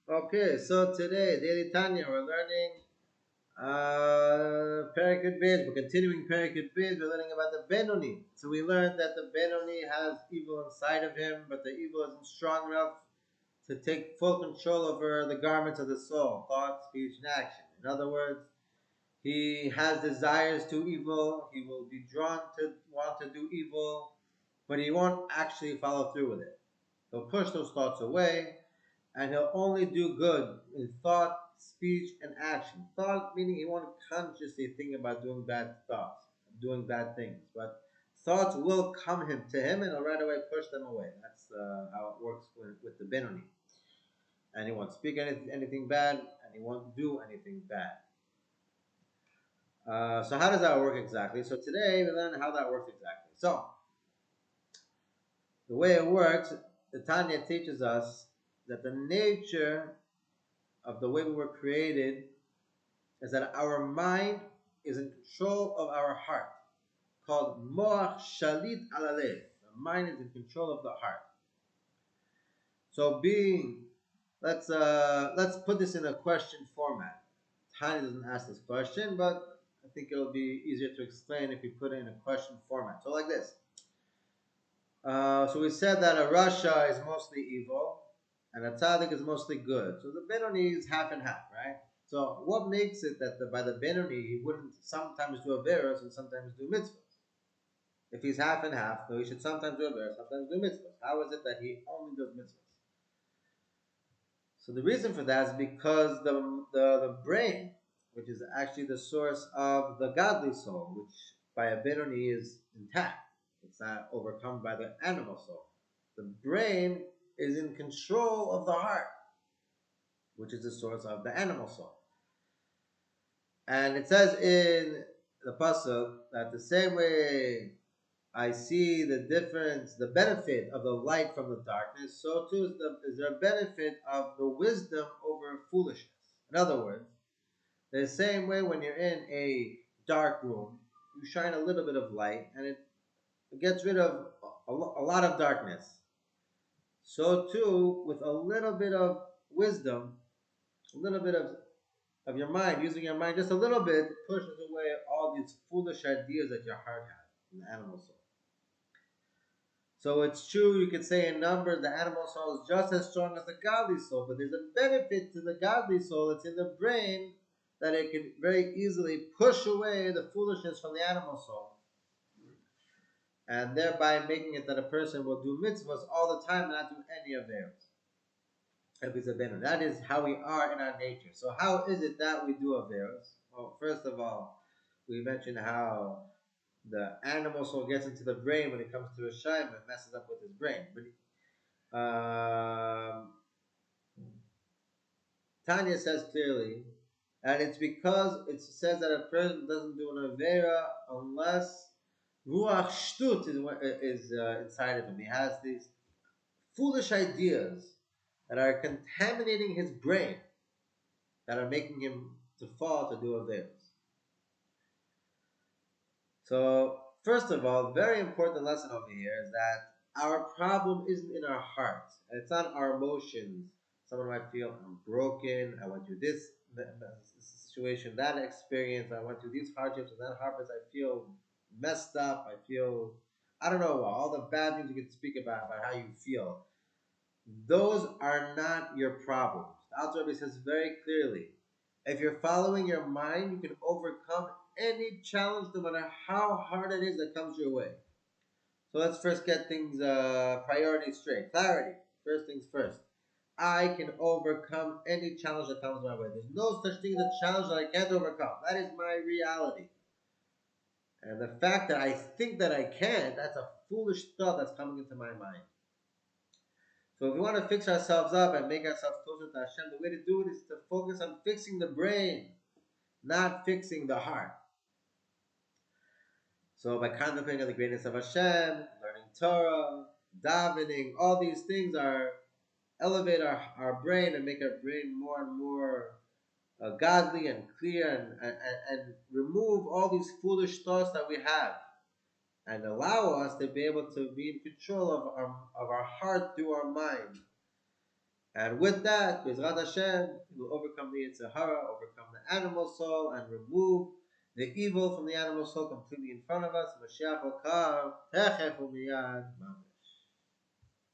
Okay, so today, Daily Tanya, we're learning Parakut Biz. We're continuing Parakut Biz. We're learning about the Benoni. So we learned that the Benoni has evil inside of him, but the evil isn't strong enough to take full control over the garments of the soul, thought, speech, and action. In other words, he has desires to evil. He will be drawn to want to do evil, but he won't actually follow through with it. He'll push those thoughts away, and he'll only do good in thought, speech, and action. Thought meaning he won't consciously think about doing bad thoughts, doing bad things, but thoughts will come to him, and he'll right away push them away. That's how it works with the Benoni. And he won't speak anything bad, and he won't do anything bad. So how does that work exactly? So today we learn how that works exactly. So the way it works, the Tanya teaches us that the nature of the way we were created is that our mind is in control of our heart, called moach shalit alalev. The mind is in control of the heart. So let's put this in a question format. Tanya doesn't ask this question, but I think it'll be easier to explain if we put it in a question format. So like this. So we said that a Rasha is mostly evil and a tzaddik is mostly good. So the Benoni is half and half, right? So what makes it that by the Benoni he wouldn't sometimes do averos and sometimes do mitzvahs? If he's half and half, so he should sometimes do averos, sometimes do mitzvahs. How is it that he only does mitzvahs? So the reason for that is because the brain, which is actually the source of the godly soul, which by a Benoni is intact. It's not overcome by the animal soul. The brain is in control of the heart, which is the source of the animal soul. And it says in the pasuk that the same way I see the difference, the benefit of the light from the darkness, so too is there a benefit of the wisdom over foolishness. In other words, the same way when you're in a dark room, you shine a little bit of light and it gets rid of a lot of darkness. So too, with a little bit of wisdom, a little bit of your mind, using your mind just a little bit, pushes away all these foolish ideas that your heart has in the animal soul. So it's true, you could say in numbers, the animal soul is just as strong as the godly soul, but there's a benefit to the godly soul that's in the brain that it can very easily push away the foolishness from the animal soul, and thereby making it that a person will do mitzvahs all the time and not do any of theirs. That is how we are in our nature. So how is it that we do averos? Well, first of all, we mentioned how the animal soul gets into the brain when it comes to a shaim and messes up with his brain. But Tanya says clearly that it's because it says that a person doesn't do an avera unless ruach shtut is inside of him. He has these foolish ideas that are contaminating his brain, that are making him to fall to do averos. So, first of all, very important lesson over here is that our problem isn't in our hearts, and it's not our emotions. Someone might feel, I'm broken, I went through this situation, that experience, I went through these hardships and that hardships, I feel messed up, I feel, I don't know, all the bad things you can speak about how you feel. Those are not your problems. The Alter Rebbe says very clearly, if you're following your mind, you can overcome any challenge, no matter how hard it is that comes your way. So let's first get things priorities straight. Clarity. First things first. I can overcome any challenge that comes my way. There's no such thing as a challenge that I can't overcome. That is my reality. And the fact that I think that I can, that's a foolish thought that's coming into my mind. So if we want to fix ourselves up and make ourselves closer to Hashem, the way to do it is to focus on fixing the brain, not fixing the heart. So by contemplating on the greatness of Hashem, learning Torah, davening, all these things elevate our brain and make our brain more and more godly and clear, and remove all these foolish thoughts that we have, and allow us to be able to be in control of our heart through our mind. And with that, Bezrat Hashem, we will overcome the Yetzer Hara, overcome the animal soul, and remove the evil from the animal soul completely in front of us. Mashiach will come. Techef umiyad.